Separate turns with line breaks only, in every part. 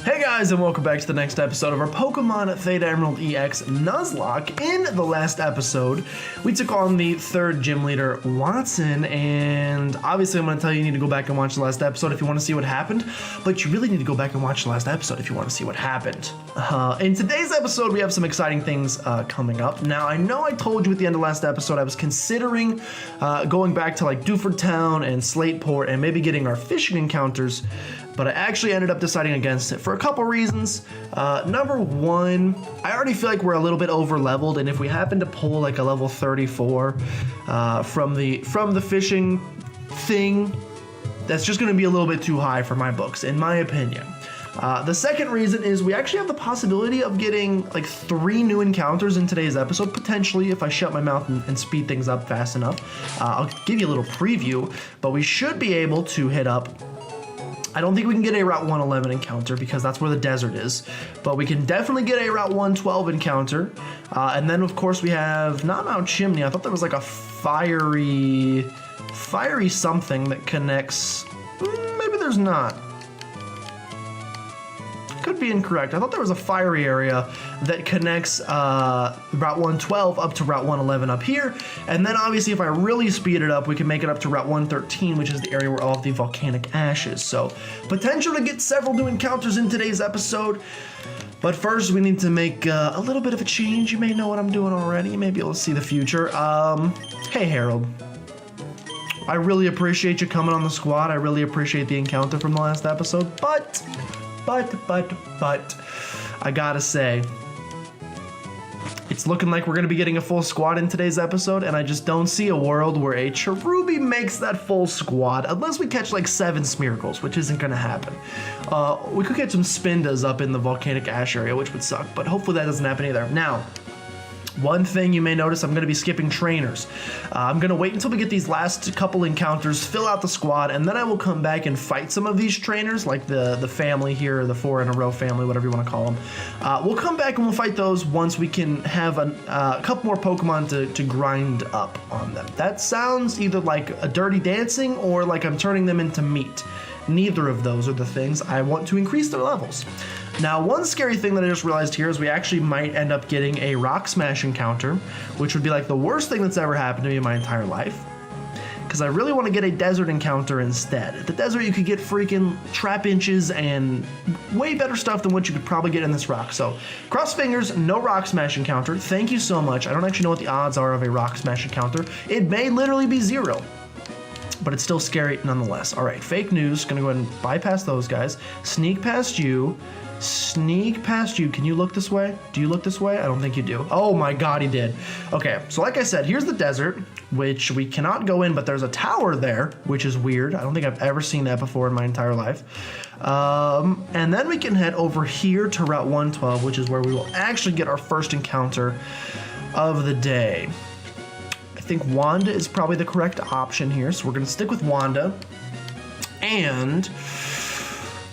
Hey guys, and welcome back to the next episode of our Pokemon Theta Emerald EX Nuzlocke. In the last episode, we took on the third gym leader, Watson, and obviously I'm going to tell you need to go back and watch the last episode if you want to see what happened, but you really need to go back and watch the last episode if you want to see what happened. In today's episode, we have some exciting things coming up. Now, I know I told you at the end of last episode I was considering going back to like Dewford Town and Slateport and maybe getting our fishing encounters, but I actually ended up deciding against it for a couple reasons. Number one, I already feel like we're a little bit over leveled, and if we happen to pull like a level 34 from the fishing thing, that's just gonna be a little bit too high for my books, in my opinion. The second reason is we actually have the possibility of getting like 3 new encounters in today's episode, potentially if I shut my mouth and speed things up fast enough. I'll give you a little preview, but we should be able to hit up, I don't think we can get a Route 111 encounter because that's where the desert is, but we can definitely get a Route 112 encounter. And then of course we have, not Mount Chimney, I thought there was like a fiery something that connects, maybe there's not. Could be incorrect. I thought there was a fiery area that connects Route 112 up to Route 111 up here, and then obviously if I really speed it up, we can make it up to Route 113, which is the area where all of the volcanic ash is. So potential to get several new encounters in today's episode, but first we need to make a little bit of a change. You may know what I'm doing already. You may be able to see the future. Hey Harold, I really appreciate you coming on the squad. I really appreciate the encounter from the last episode, but I gotta say, it's looking like we're gonna be getting a full squad in today's episode, and I just don't see a world where a Cherubi makes that full squad, unless we catch like 7 Smeargles, which isn't gonna happen. We could catch some Spindas up in the volcanic ash area, which would suck, but hopefully that doesn't happen either. Now, one thing you may notice, I'm going to be skipping trainers. I'm going to wait until we get these last couple encounters, fill out the squad, and then I will come back and fight some of these trainers, like the family here, or the 4 in a row family, whatever you want to call them. We'll come back and we'll fight those once we can have a couple more Pokemon to grind up on them. That sounds either like a Dirty Dancing or like I'm turning them into meat. Neither of those are the things. I want to increase their levels. Now, one scary thing that I just realized here is we actually might end up getting a Rock Smash encounter, which would be like the worst thing that's ever happened to me in my entire life, because I really want to get a desert encounter instead. At the desert, you could get freaking trap inches and way better stuff than what you could probably get in this rock. So, cross fingers, no Rock Smash encounter. Thank you so much. I don't actually know what the odds are of a Rock Smash encounter. It may literally be 0. But it's still scary nonetheless. All right, fake news. Gonna go ahead and bypass those guys. Sneak past you. Sneak past you. Can you look this way? Do you look this way? I don't think you do. Oh my God, he did. Okay, so like I said, here's the desert, which we cannot go in, but there's a tower there, which is weird. I don't think I've ever seen that before in my entire life. And then we can head over here to Route 112, which is where we will actually get our first encounter of the day. I think Wanda is probably the correct option here, so we're going to stick with Wanda. And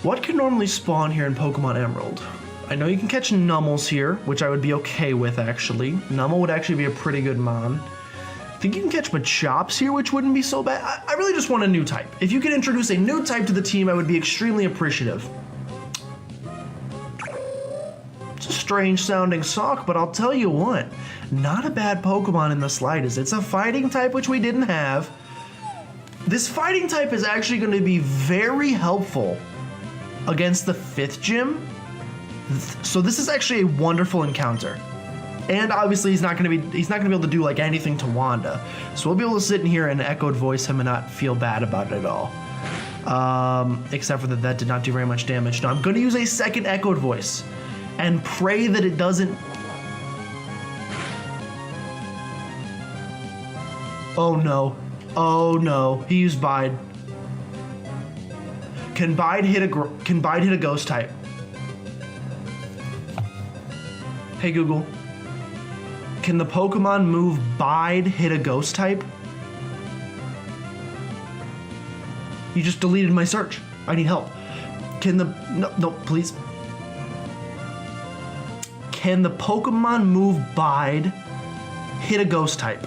what can normally spawn here in Pokemon Emerald? I know you can catch Nummels here, which I would be okay with, actually. Nummel would actually be a pretty good mon. I think you can catch Machops here, which wouldn't be so bad. I really just want a new type. If you could introduce a new type to the team, I would be extremely appreciative. It's a strange sounding sock, but I'll tell you what. Not a bad Pokemon in the slightest. It's a fighting type, which we didn't have. This fighting type is actually going to be very helpful against the 5th gym. So this is actually a wonderful encounter. And obviously he's not going to be able to do like anything to Wanda. So we'll be able to sit in here and echoed voice him and not feel bad about it at all. Except for that did not do very much damage. Now I'm going to use a second echoed voice and pray that it doesn't. Oh no. Oh no. He used Bide. Can Bide hit a ghost type? Hey Google. Can the Pokemon move Bide hit a ghost type? You just deleted my search. I need help. Can the no please. Can the Pokemon move Bide hit a ghost type?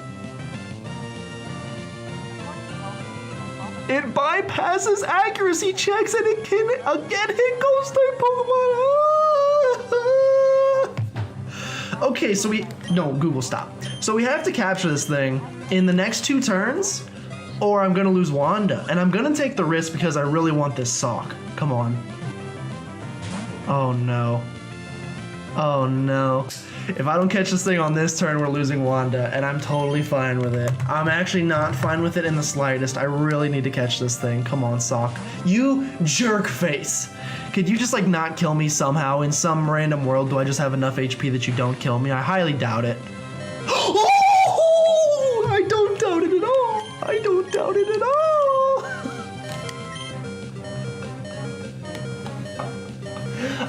It bypasses accuracy checks and it can again hit ghost type Pokemon. Okay, so no, Google, stop. So we have to capture this thing in the next 2 turns, or I'm gonna lose Wanda. And I'm gonna take the risk because I really want this sock. Come on. Oh no. Oh no. If I don't catch this thing on this turn, we're losing Wanda, and I'm totally fine with it. I'm actually not fine with it in the slightest. I really need to catch this thing. Come on, sock. You jerk face. Could you just like not kill me somehow in some random world? Do I just have enough HP that you don't kill me? I highly doubt it. Oh, I don't doubt it at all. I don't doubt it at all.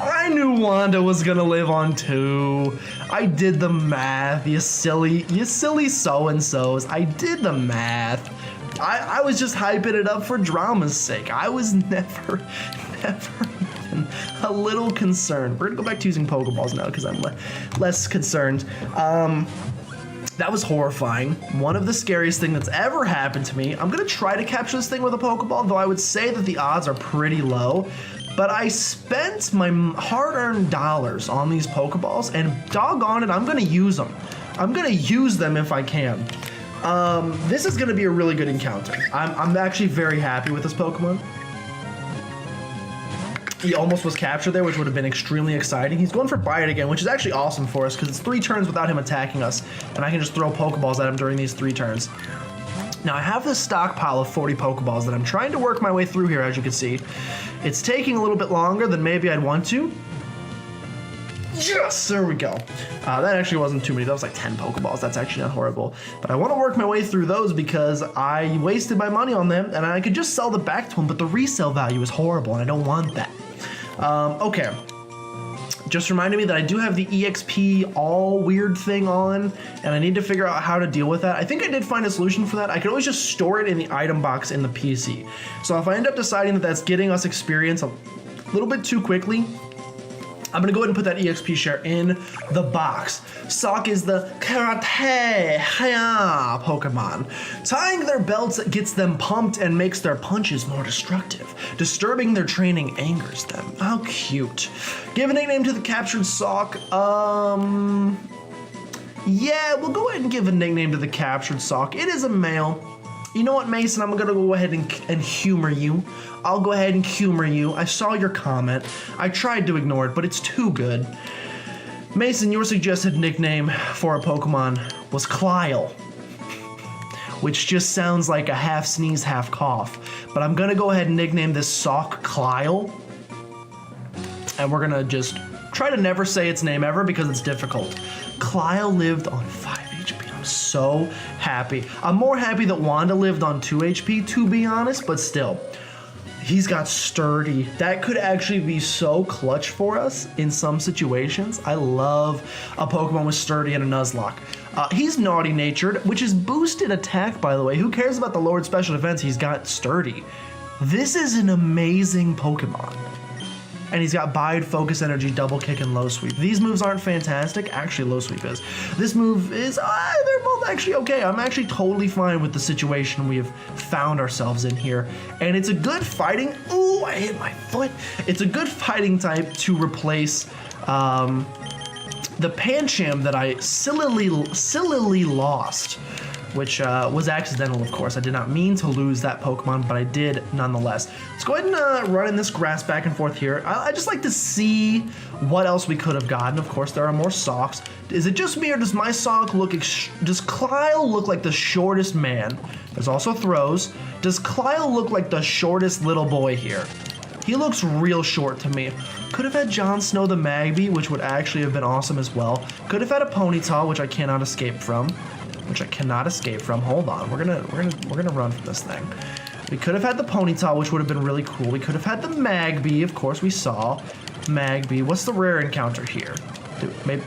I knew Wanda was gonna live on 2. I did the math, you silly so-and-sos. I did the math. I was just hyping it up for drama's sake. I was never even a little concerned. We're gonna go back to using Pokeballs now because I'm less concerned. That was horrifying. One of the scariest things that's ever happened to me. I'm gonna try to capture this thing with a Pokeball, though I would say that the odds are pretty low. But I spent my hard-earned dollars on these Pokeballs, and doggone it, I'm gonna use them. I'm gonna use them if I can. This is gonna be a really good encounter. I'm actually very happy with this Pokemon. He almost was captured there, which would have been extremely exciting. He's going for Bite again, which is actually awesome for us because it's 3 turns without him attacking us, and I can just throw Pokeballs at him during these 3 turns. Now I have this stockpile of 40 Pokeballs that I'm trying to work my way through here, as you can see. It's taking a little bit longer than maybe I'd want to. Yes, there we go. That actually wasn't too many. That was like 10 Pokeballs. That's actually not horrible. But I want to work my way through those because I wasted my money on them and I could just sell them back to him, but the resale value is horrible and I don't want that. Okay. Just reminded me that I do have the EXP all weird thing on, and I need to figure out how to deal with that. I think I did find a solution for that. I could always just store it in the item box in the PC. So if I end up deciding that that's getting us experience a little bit too quickly, I'm gonna go ahead and put that EXP share in the box. Sock is the karate haya Pokemon. Tying their belts gets them pumped and makes their punches more destructive. Disturbing their training angers them. How cute. Give a nickname to the captured Sock. Yeah, we'll go ahead and give a nickname to the captured Sock. It is a male. You know what, Mason? I'm gonna go ahead and humor you. I'll go ahead and humor you. I saw your comment. I tried to ignore it, but it's too good. Mason, your suggested nickname for a Pokemon was Clile, which just sounds like a half sneeze, half cough. But I'm gonna go ahead and nickname this Sock Clile. And we're gonna just try to never say its name ever because it's difficult. Clile lived on 5 HP. I'm so happy. I'm more happy that Wanda lived on 2 HP, to be honest, but still. He's got Sturdy. That could actually be so clutch for us in some situations. I love a Pokemon with Sturdy and a Nuzlocke. He's naughty-natured, which is boosted attack, by the way. Who cares about the lowered special defense? He's got Sturdy. This is an amazing Pokemon. And he's got Bide, Focus Energy, Double Kick, and Low Sweep. These moves aren't fantastic. Actually, Low Sweep is. This move is, they're both actually okay. I'm actually totally fine with the situation we have found ourselves in here. And it's a good fighting, ooh, I hit my foot. It's a good fighting type to replace the Pancham that I sillily lost, which was accidental, of course. I did not mean to lose that Pokemon, but I did nonetheless. Let's go ahead and run in this grass back and forth here. I just like to see what else we could have gotten. Of course, there are more Socks. Is it just me, or does my Sock look, does Clile look like the shortest man? There's also Throws. Does Clile look like the shortest little boy here? He looks real short to me. Could have had Jon Snow the Magby, which would actually have been awesome as well. Could have had a Ponyta, which I cannot escape from. Hold on, we're gonna run from this thing. We could have had the Ponyta, which would have been really cool. We could have had the Magby, of course we saw. Magby, what's the rare encounter here? Maybe.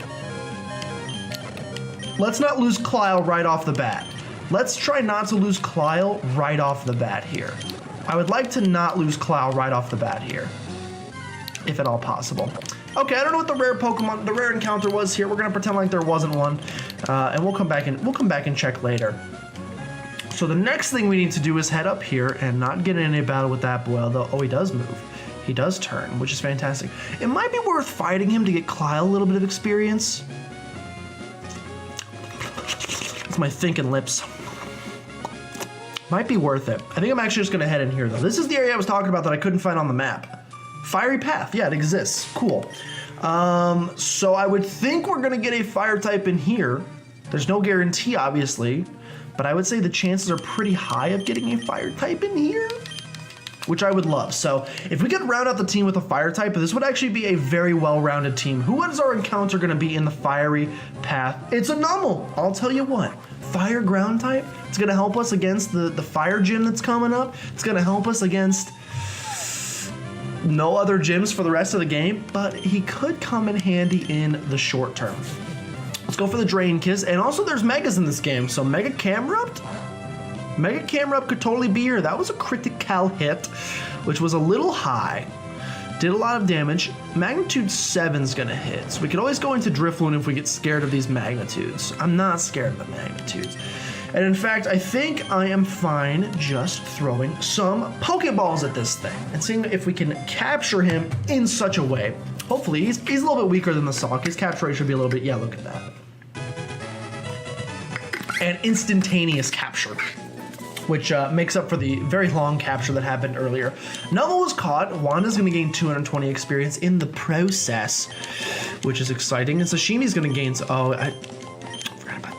Let's not lose Clile right off the bat. Let's try not to lose Clile right off the bat here. I would like to not lose Clile right off the bat here, if at all possible. Okay, I don't know what the rare encounter was here. We're gonna pretend like there wasn't one, and we'll come back and check later. So the next thing we need to do is head up here and not get in any battle with that boy. Although, oh, he does move. He does turn, which is fantastic. It might be worth fighting him to get Clile a little bit of experience. off my thinking lips. Might be worth it. I think I'm actually just gonna head in here though. This is the area I was talking about that I couldn't find on the map. Fiery Path, yeah, it exists, cool. So I would think we're gonna get a fire type in here. There's no guarantee, obviously, but I would say the chances are pretty high of getting a fire type in here, which I would love. So if we could round out the team with a fire type, this would actually be a very well-rounded team. Who is our encounter gonna be in the Fiery Path? It's a Nummel, I'll tell you what. Fire ground type, it's gonna help us against the fire gym that's coming up. It's gonna help us against no other gyms for the rest of the game, but he could come in handy in the short term. Let's go for the Drain Kiss, and also there's Megas in this game, so Mega Camerupt? Mega Camerupt could totally be here. That was a critical hit, which was a little high. Did a lot of damage. Magnitude 7's gonna hit, so we could always go into Drifloon if we get scared of these magnitudes. I'm not scared of the magnitudes. And in fact, I think I am fine just throwing some Pokeballs at this thing and seeing if we can capture him in such a way. Hopefully, he's a little bit weaker than the Sock. His capture rate should be a little bit, yeah, look at that. And instantaneous capture, which makes up for the very long capture that happened earlier. Nummel was caught. Wanda's gonna gain 220 experience in the process, which is exciting. And Sashimi's gonna gain, forgot about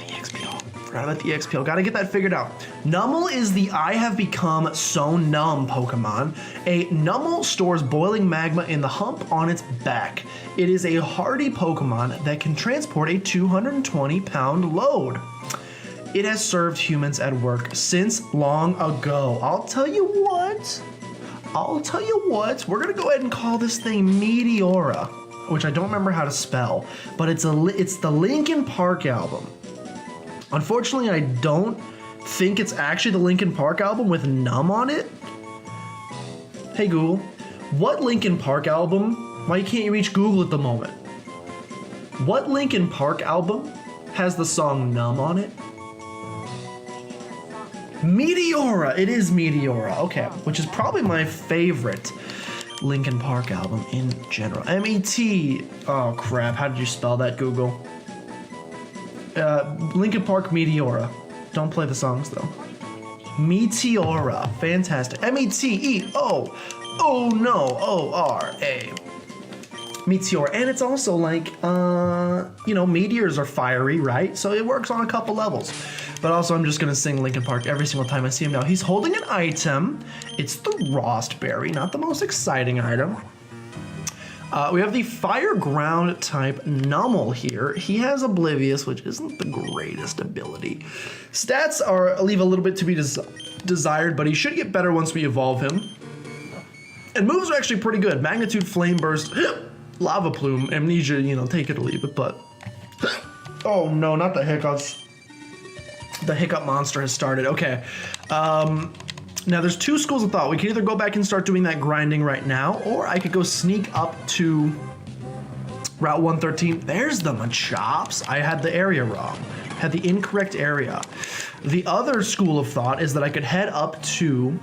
the XP. Gotta get that figured out. Nummel is the I have become so numb Pokemon. A Nummel stores boiling magma in the hump on its back. It is a hardy Pokemon that can transport a 220-pound load. It has served humans at work since long ago. I'll tell you what, we're gonna go ahead and call this thing Meteora, which I don't remember how to spell, but it's the Linkin Park album. Unfortunately, I don't think it's actually the Linkin Park album with Numb on it. Hey Google, what Linkin Park album? Why can't you reach Google at the moment? What Linkin Park album has the song Numb on it? Meteora, it is Meteora, okay, which is probably my favorite Linkin Park album in general. M-E-T, oh crap, how did you spell that, Google? Linkin Park Meteora. Don't play the songs though. Meteora, fantastic. M-E-T-E-O, oh no, O-R-A. Meteor, and it's also like, you know, meteors are fiery, right? So it works on a couple levels. But also, I'm just gonna sing Linkin Park every single time I see him now. He's holding an item. It's the Rostberry, not the most exciting item. We have the Fire Ground type Nummel here. He has Oblivious, which isn't the greatest ability. Stats leave a little bit to be desired, but he should get better once we evolve him. And moves are actually pretty good. Magnitude, Flame Burst, Lava Plume, Amnesia, you know, take it or leave it, but... Oh no, not the hiccups. The hiccup monster has started, okay. Now there's two schools of thought. We can either go back and start doing that grinding right now, or I could go sneak up to Route 113. There's the Machops. I had the area wrong. Had the incorrect area. The other school of thought is that I could head up to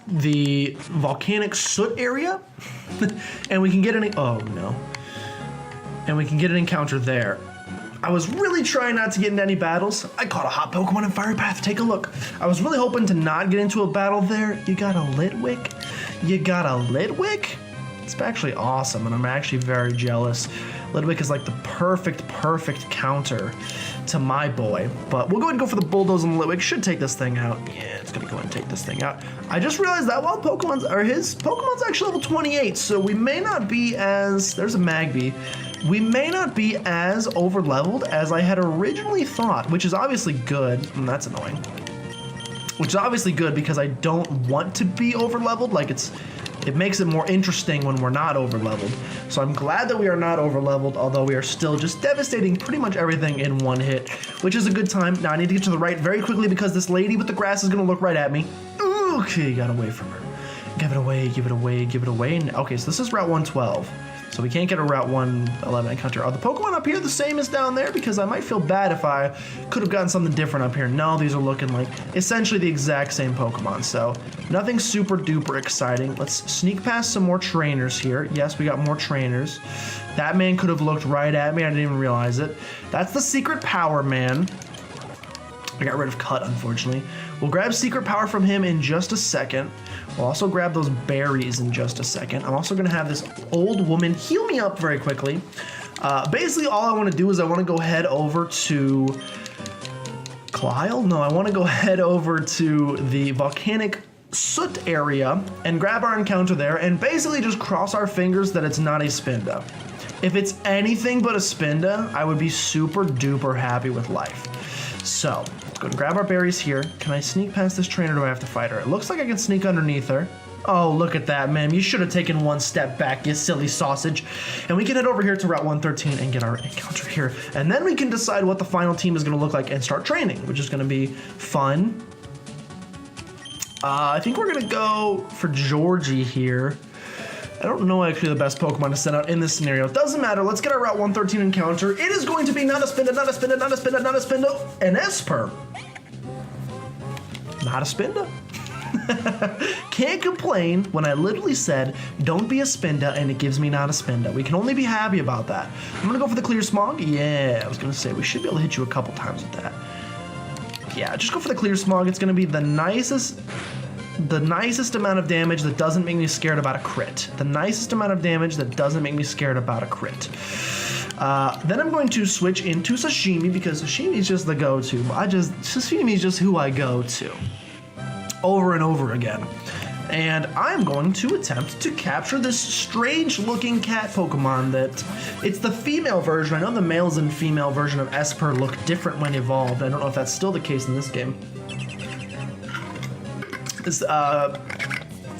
the volcanic soot area and we can get an, oh no. And we can get an encounter there. I was really trying not to get into any battles. I caught a hot Pokemon in Fire Path, take a look. I was really hoping to not get into a battle there. You got a Litwick? You got a Litwick? It's actually awesome, and I'm actually very jealous. Litwick is like the perfect counter to my boy. But we'll go ahead and go for the Bulldoze on the Litwick. Should take this thing out. Yeah, it's gonna go ahead and take this thing out. I just realized that while his Pokemon's actually level 28, so we may not be as, there's a Magby. We may not be as over-leveled as I had originally thought, which is obviously good, and that's annoying. Which is obviously good because I don't want to be over-leveled, like it makes it more interesting when we're not over-leveled. So I'm glad that we are not over-leveled, although we are still just devastating pretty much everything in one hit, which is a good time. Now I need to get to the right very quickly because this lady with the grass is gonna look right at me. Okay, got away from her. Give it away, give it away, give it away. Okay, so this is Route 112. So we can't get a Route 111 encounter. Are the Pokemon up here the same as down there? Because I might feel bad if I could have gotten something different up here. No, these are looking like essentially the exact same Pokemon. So nothing super duper exciting. Let's sneak past some more trainers here. Yes, we got more trainers. That man could have looked right at me. I didn't even realize it. That's the secret power man. I got rid of Cut, unfortunately. We'll grab Secret Power from him in just a second. We'll also grab those berries in just a second. I'm also going to have this old woman heal me up very quickly. Basically, all I want to do is I want to go head over to Kleil? No, I want to go head over to the volcanic soot area and grab our encounter there and basically just cross our fingers that it's not a Spinda. If it's anything but a Spinda, I would be super duper happy with life. So, let's go and grab our berries here. Can I sneak past this trainer or do I have to fight her? It looks like I can sneak underneath her. Oh, look at that, ma'am. You should have taken one step back, you silly sausage. And we can head over here to Route 113 and get our encounter here. And then we can decide what the final team is going to look like and start training, which is going to be fun. I think we're going to go for Georgie here. I don't know actually the best Pokemon to send out in this scenario. It doesn't matter. Let's get our Route 113 encounter. It is going to be not a Spinda, not a Spinda, not a Spinda, not a Spinda, an Esper. Not a Spinda. Can't complain when I literally said, don't be a Spinda, and it gives me not a Spinda. We can only be happy about that. I'm going to go for the Clear Smog. Yeah, I was going to say, we should be able to hit you a couple times with that. Yeah, just go for the Clear Smog. It's going to be the nicest amount of damage that doesn't make me scared about a crit. The nicest amount of damage that doesn't make me scared about a crit. Then I'm going to switch into Sashimi because Sashimi is just the go-to. Sashimi is just who I go to over and over again. And I'm going to attempt to capture this strange-looking cat Pokemon that... It's the female version. I know the males and female version of Esper look different when evolved. I don't know if that's still the case in this game. This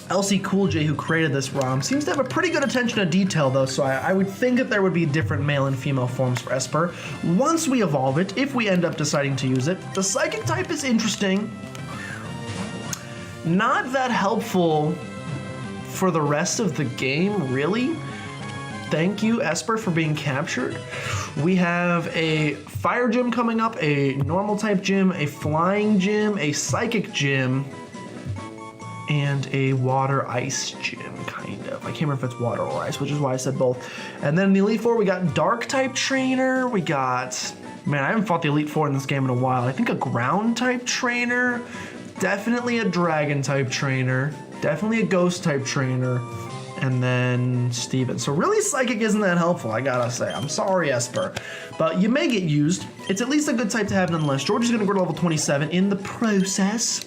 LC Cool J, who created this ROM, seems to have a pretty good attention to detail, though, so I would think that there would be different male and female forms for Esper once we evolve it, if we end up deciding to use it. The Psychic type is interesting. Not that helpful for the rest of the game, really. Thank you, Esper, for being captured. We have a Fire Gym coming up, a Normal type Gym, a Flying Gym, a Psychic Gym, and a Water Ice Gym, kind of. I can't remember if it's Water or Ice, which is why I said both. And then in the Elite Four, we got Dark type Trainer. We got, man, I haven't fought the Elite Four in this game in a while. I think a Ground type Trainer. Definitely a Dragon type Trainer. Definitely a Ghost type Trainer. And then Steven. So really Psychic isn't that helpful, I gotta say. I'm sorry, Esper. But you may get used. It's at least a good type to have nonetheless. Georgie's gonna grow to level 27 in the process.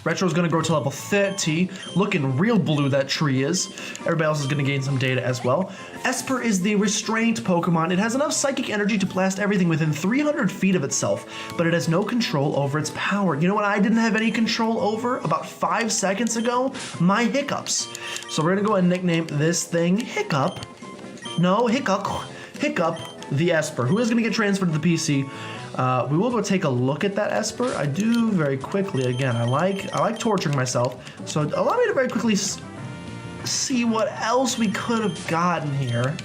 Retro's gonna grow to level 30. Looking real blue, that tree is. Everybody else is gonna gain some data as well. Esper is the restraint Pokemon. It has enough psychic energy to blast everything within 300 feet of itself, but it has no control over its power. You know what I didn't have any control over about 5 seconds ago? My hiccups. So we're gonna go ahead and nickname this thing Hiccup. No, Hiccup the Esper, who is gonna get transferred to the PC. We will go take a look at that Esper. I do very quickly. Again, I like torturing myself. So allow me to very quickly see what else we could have gotten here.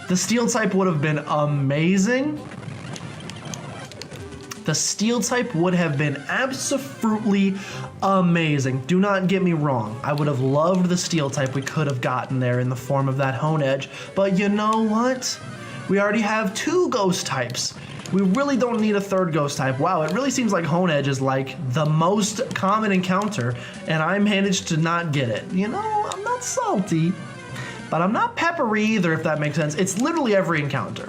The Steel type would have been amazing. The Steel type would have been absolutely amazing. Do not get me wrong. I would have loved the Steel type we could have gotten there in the form of that Honedge. But you know what? We already have 2 Ghost types. We really don't need a 3rd Ghost type. Wow, it really seems like Honedge is like the most common encounter, and I managed to not get it. You know, I'm not salty, but I'm not peppery either, if that makes sense. It's literally every encounter.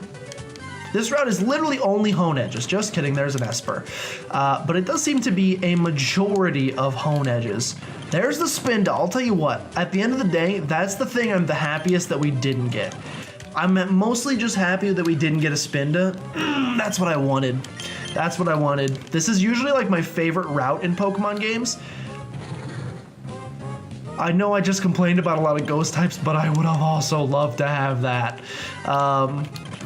This route is literally only Honedges. Just kidding, there's an Esper. But it does seem to be a majority of Honedges. There's the Spinda. I'll tell you what, at the end of the day, that's the thing I'm the happiest that we didn't get. I'm mostly just happy that we didn't get a Spinda. That's what I wanted. That's what I wanted. This is usually like my favorite route in Pokemon games. I know I just complained about a lot of Ghost types, but I would have also loved to have that.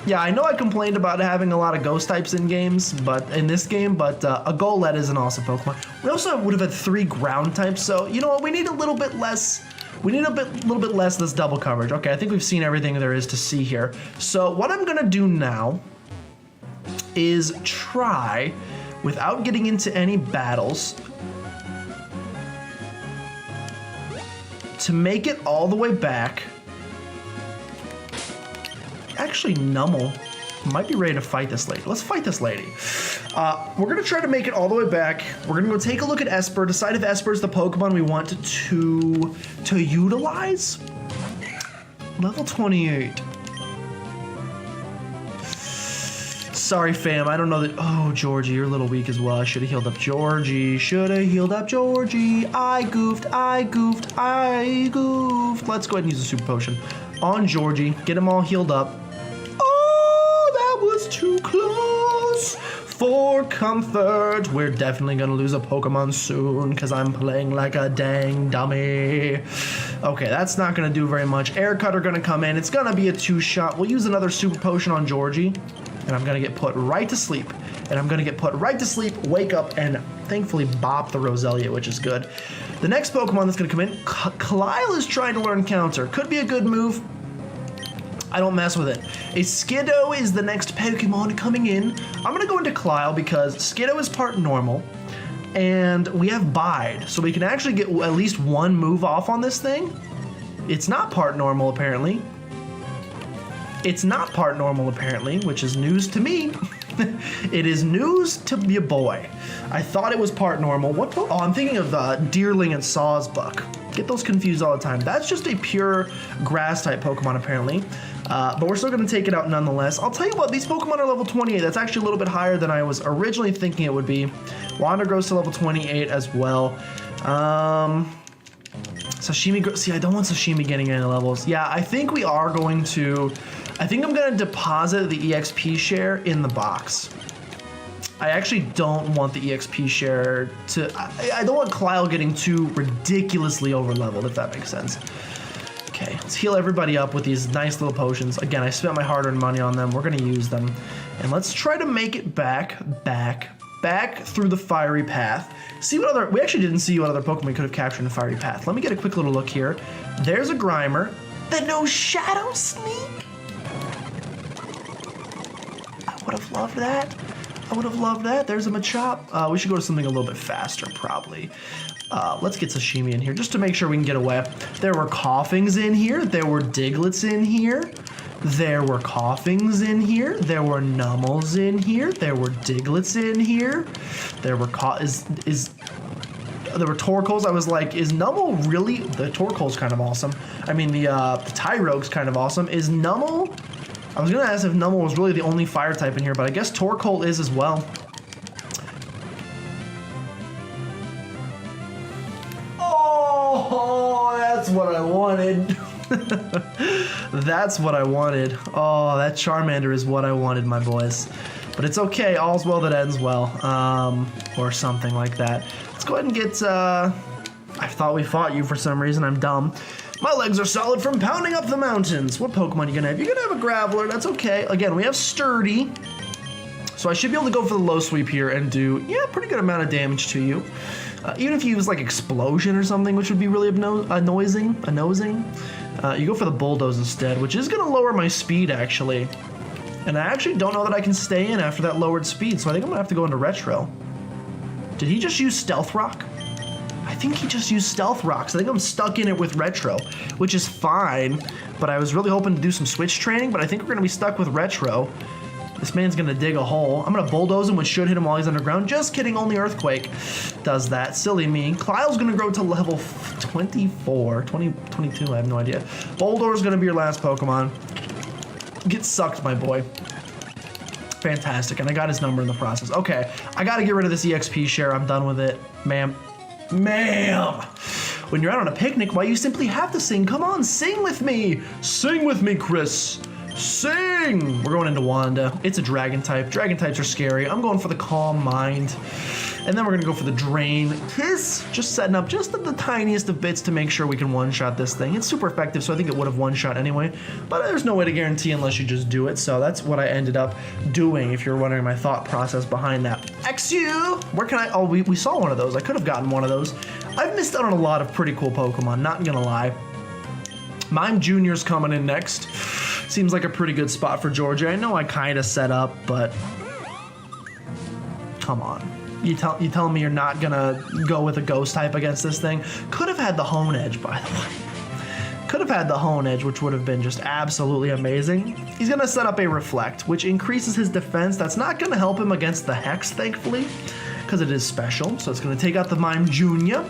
Yeah, I know I complained about having a lot of Ghost types in games, but in this game, but a Golett is an awesome Pokemon. We also would have had 3 Ground types, so you know what? We need a little bit less. We need little bit less of this double coverage. Okay, I think we've seen everything there is to see here. So what I'm gonna do now is try, without getting into any battles, to make it all the way back. Actually, Nummel. Might be ready to fight this lady. Let's fight this lady. We're gonna try to make it all the way back. We're gonna go take a look at Esper, decide if Esper is the Pokemon we want to utilize. Level 28. Sorry, fam. I don't know that. Oh, Georgie, you're a little weak as well. I should have healed up Georgie. Should have healed up Georgie. I goofed. Let's go ahead and use a super potion on Georgie. Get him all healed up. Oh, that was too close for comfort. We're definitely going to lose a Pokemon soon because I'm playing like a dang dummy. Okay, that's not going to do very much. Air Cut are going to come in. It's going to be a 2-shot. We'll use another super potion on Georgie. And I'm gonna get put right to sleep. Wake up, and thankfully bop the Roselia, which is good. The next Pokemon that's gonna come in, Kyle is trying to learn Counter. Could be a good move. I don't mess with it. A Skiddo is the next Pokemon coming in. I'm gonna go into Kyle because Skiddo is part normal, and we have Bide, so we can actually get at least one move off on this thing. It's not part normal, apparently. Which is news to me. It is news to your boy. I thought it was part normal. Oh, I'm thinking of Deerling and Sawsbuck. Get those confused all the time. That's just a pure grass type Pokemon, apparently. But we're still going to take it out nonetheless. I'll tell you what, these Pokemon are level 28. That's actually a little bit higher than I was originally thinking it would be. Wander grows to level 28 as well. Sashimi, see, I don't want Sashimi getting any levels. Yeah, I think we are going to, I think I'm going to deposit the EXP share in the box. I actually don't want the EXP share to, I don't want Kyle getting too ridiculously over leveled, if that makes sense. Okay, let's heal everybody up with these nice little potions. Again, I spent my hard-earned money on them. We're going to use them. And let's try to make it back through the fiery path. See what other, we actually didn't see what other Pokemon we could have captured in the fiery path. Let me get a quick little look here. There's a Grimer. The No Shadow Sneak. I would have loved that. There's a Machop. We should go to something a little bit faster, probably. Let's get Sashimi in here just to make sure we can get away. There were Coughings in here. There were Diglets in here. There were Coughings in here. There were Nummels in here. There were Diglets in here. There were there were Torkoals. I was like, is Nummel really? The Torkoal's kind of awesome. I mean, the Tyrogue's kind of awesome. Is Nummel? I was gonna ask if Nummel was really the only fire type in here, but I guess Torkoal is as well. Oh, that's what I wanted. That's what I wanted. Oh, that Charmander is what I wanted, my boys. But it's okay. All's well that ends well. Or something like that. Let's go ahead and get, I thought we fought you for some reason. I'm dumb. My legs are solid from pounding up the mountains. What Pokemon are you gonna have? You're gonna have a Graveler. That's okay. Again, we have Sturdy. So I should be able to go for the low sweep here and do, yeah, pretty good amount of damage to you. Even if you use like Explosion or something, which would be really annoying. You go for the Bulldoze instead, which is going to lower my speed, actually. And I actually don't know that I can stay in after that lowered speed, so I think I'm going to have to go into Retro. Did he just use Stealth Rock? I think he just used Stealth Rock, so I think I'm stuck in it with Retro, which is fine, but I was really hoping to do some switch training, but I think we're going to be stuck with Retro. This man's going to dig a hole. I'm going to Bulldoze him, which should hit him while he's underground. Just kidding, only Earthquake does that. Silly me. Kyle's going to grow to level 24. 22, I have no idea. Bulldor's going to be your last Pokemon. Get sucked, my boy. Fantastic, and I got his number in the process. Okay, I got to get rid of this EXP share. I'm done with it. Ma'am. When you're out on a picnic, why you simply have to sing. Come on, sing with me. Sing with me, Chris. Sing! We're going into Wanda. It's a dragon type. Dragon types are scary. I'm going for the Calm Mind. And then we're going to go for the Drain Kiss. Just setting up just the tiniest of bits to make sure we can one-shot this thing. It's super effective, so I think it would have one-shot anyway. But there's no way to guarantee unless you just do it. So that's what I ended up doing, if you're wondering my thought process behind that. XU! Where can I... Oh, we saw one of those. I could have gotten one of those. I've missed out on a lot of pretty cool Pokemon, not gonna lie. Mime Jr.'s coming in next. Seems like a pretty good spot for Georgia. I know I kind of set up, but come on. You telling me you're not gonna go with a ghost type against this thing? Could have had the Hone Edge, by the way. Could have had the Hone Edge, which would have been just absolutely amazing. He's going to set up a Reflect, which increases his defense. That's not going to help him against the Hex, thankfully, because it is special. So it's going to take out the Mime Jr.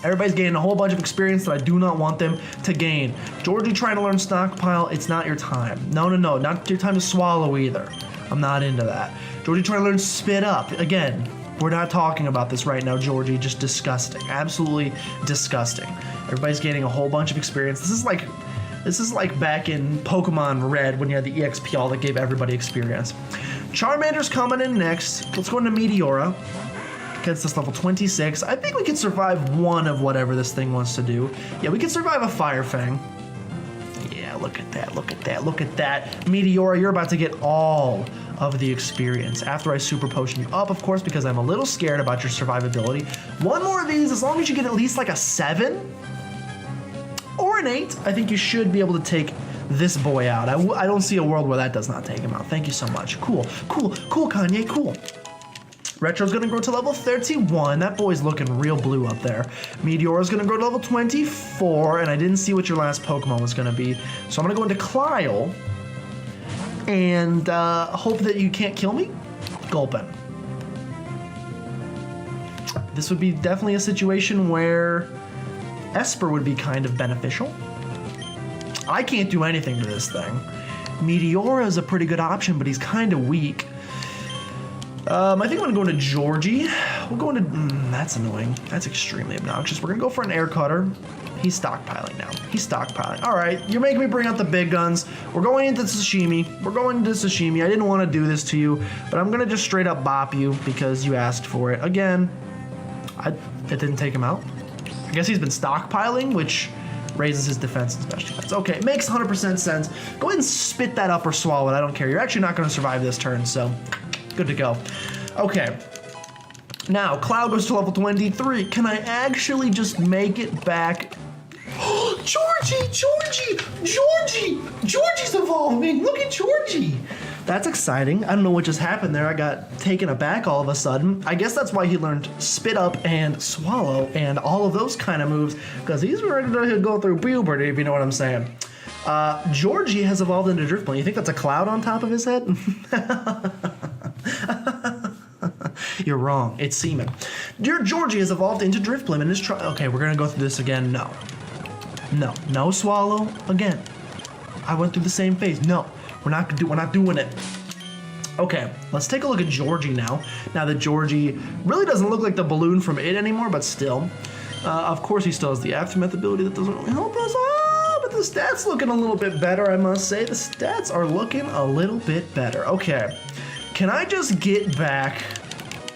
Everybody's gaining a whole bunch of experience that I do not want them to gain. Georgie trying to learn Stockpile, it's not your time. No, not your time to swallow either. I'm not into that. Georgie trying to learn Spit Up. Again, we're not talking about this right now, Georgie. Just disgusting. Absolutely disgusting. Everybody's gaining a whole bunch of experience. This is like back in Pokemon Red when you had the EXP all that gave everybody experience. Charmander's coming in next. Let's go into Meteora. Against this level 26. I think we can survive one of whatever this thing wants to do. Yeah, we can survive a Fire Fang. Yeah, look at that, look at that, look at that. Meteora, you're about to get all of the experience after I Super Potion you up, of course, because I'm a little scared about your survivability. One more of these, as long as you get at least like a 7 or an 8, I think you should be able to take this boy out. I don't see a world where that does not take him out. Thank you so much. Cool, Kanye, cool. Retro's gonna grow to level 31. That boy's looking real blue up there. Meteora's gonna grow to level 24, and I didn't see what your last Pokemon was gonna be. So I'm gonna go into Clio and hope that you can't kill me. Gulpin. This would be definitely a situation where Esper would be kind of beneficial. I can't do anything to this thing. Meteora is a pretty good option, but he's kind of weak. I think I'm gonna go into Georgie. We'll go into, that's annoying. That's extremely obnoxious. We're gonna go for an Air Cutter. He's stockpiling now. He's stockpiling. All right, you're making me bring out the big guns. We're going into Sashimi. I didn't want to do this to you, but I'm gonna just straight up bop you because you asked for it. Again, it didn't take him out. I guess he's been stockpiling, which raises his defense and special defense. Okay, makes 100% sense. Go ahead and spit that up or swallow it. I don't care. You're actually not gonna survive this turn, so good to go. Okay. Now, Cloud goes to level 23. Can I actually just make it back? Georgie's evolving. Look at Georgie. That's exciting. I don't know what just happened there. I got taken aback all of a sudden. I guess that's why he learned Spit Up and Swallow and all of those kind of moves, because he's ready to go through puberty, if you know what I'm saying. Georgie has evolved into Driftblim. You think that's a cloud on top of his head? You're wrong. It's semen. Dear Georgie has evolved into Driftblim and is okay, we're gonna go through this again. No swallow again. I went through the same phase. No, we're not doing it. Okay, let's take a look at Georgie now. Now that Georgie really doesn't look like the balloon from it anymore, but still. Of course, he still has the Aftermath ability that doesn't really help us. But the stats looking a little bit better, I must say. The stats are looking a little bit better. Okay, can I just get back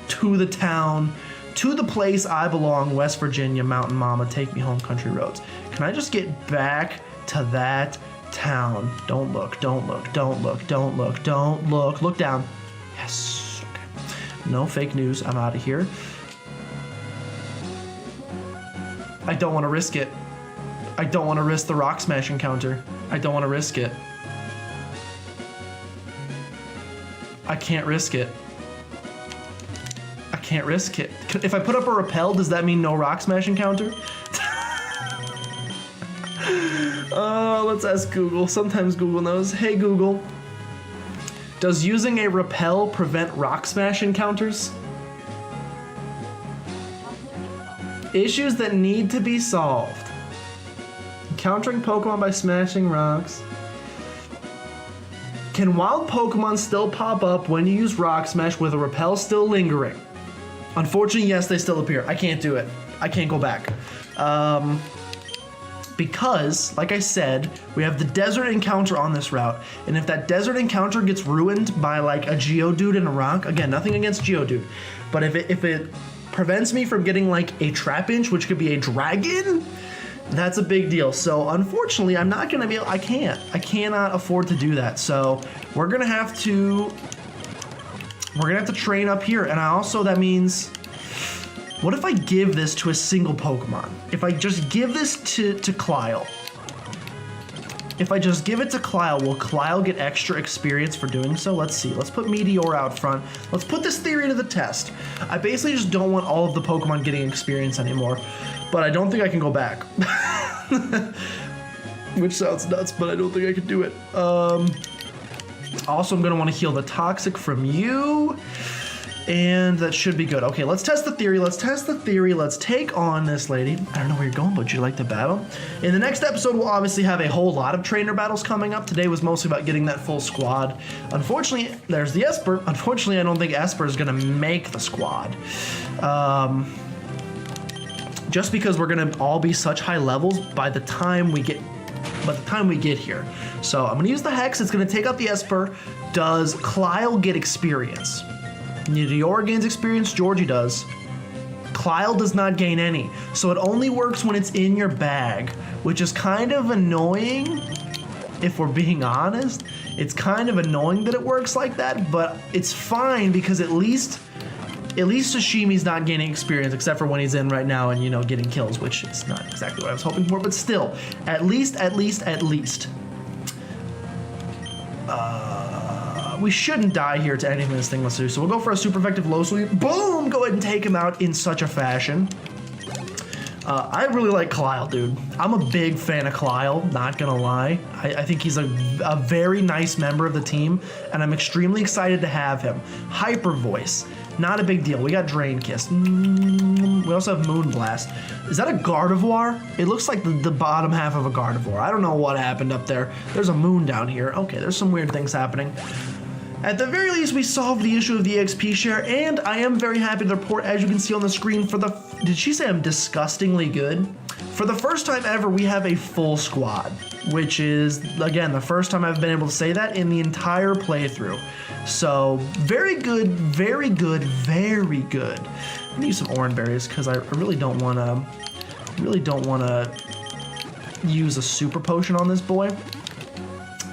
to the town, to the place I belong, West Virginia, Mountain Mama, take me home, country roads. Can I just get back to that town? Don't look. Look down. Yes, okay. No fake news, I'm out of here. I don't want to risk it. I don't want to risk the rock smash encounter. I don't want to risk it. I can't risk it. Can't risk it. If I put up a repel, does that mean no rock smash encounter? Let's ask Google. Sometimes Google knows. Hey Google, does using a repel prevent rock smash encounters? Issues that need to be solved. Encountering Pokemon by smashing rocks. Can wild Pokemon still pop up when you use rock smash with a repel still lingering? Unfortunately, yes, they still appear. I can't do it. I can't go back. Because, like I said, we have the desert encounter on this route, and if that desert encounter gets ruined by like a Geodude and a rock, again, nothing against Geodude, but if it prevents me from getting like a Trapinch, which could be a dragon, that's a big deal. So unfortunately, I'm not gonna be able, I cannot afford to do that. So we're gonna have to train up here. And that means, what if I give this to a single Pokemon? If I just give this to Clio? If I just give it to Clio, will Clio get extra experience for doing so? Let's see. Let's put Meteor out front. Let's put this theory to the test. I basically just don't want all of the Pokemon getting experience anymore, but I don't think I can go back. Which sounds nuts, but I don't think I can do it. Also, I'm gonna wanna heal the toxic from you. And that should be good. Okay, let's test the theory. Let's take on this lady. I don't know where you're going, but you like to battle. In the next episode, we'll obviously have a whole lot of trainer battles coming up. Today was mostly about getting that full squad. Unfortunately, there's the Esper. Unfortunately, I don't think Esper is gonna make the squad. Just because we're gonna all be such high levels by the time we get here. So I'm gonna use the Hex. It's gonna take out the Esper. Does Clile get experience? Dior gains experience, Georgie does. Clile does not gain any. So it only works when it's in your bag, which is kind of annoying, if we're being honest. It's kind of annoying that it works like that, but it's fine because at least Sashimi's not gaining experience, except for when he's in right now and, you know, getting kills, which is not exactly what I was hoping for, but still, at least. We shouldn't die here to anything this thing wants to do, so we'll go for a super effective low sweep. Boom! Go ahead and take him out in such a fashion. I really like Clile, dude. I'm a big fan of Clile, not gonna lie. I think he's a very nice member of the team, and I'm extremely excited to have him. Hyper Voice, not a big deal. We got Drain Kiss. We also have Moon Blast. Is that a Gardevoir? It looks like the bottom half of a Gardevoir. I don't know what happened up there. There's a moon down here. Okay, there's some weird things happening. At the very least, we solved the issue of the XP share, and I am very happy to report, as you can see on the screen, did she say I'm disgustingly good? For the first time ever, we have a full squad, which is, again, the first time I've been able to say that in the entire playthrough. So, very good, very good, very good. I'm gonna use some orange berries, because I really don't wanna use a super potion on this boy.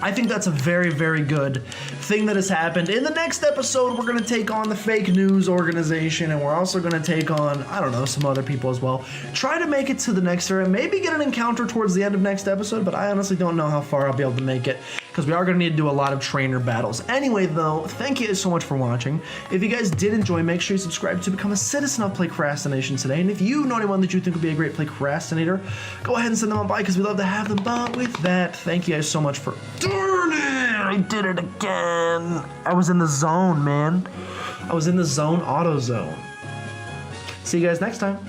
I think that's a very, very good thing that has happened. In the next episode, we're gonna take on the fake news organization, and we're also gonna take on, I don't know, some other people as well. Try to make it to the next area, maybe get an encounter towards the end of next episode, but I honestly don't know how far I'll be able to make it, because we are gonna need to do a lot of trainer battles. Anyway, though, thank you so much for watching. If you guys did enjoy, make sure you subscribe to become a citizen of PlaycrastiNation today, and if you know anyone that you think would be a great Playcrastinator, go ahead and send them on by, because we love to have them. But with that, thank you guys so much for... Darn it! I did it again! I was in the zone, man. I was in the zone, auto zone. See you guys next time.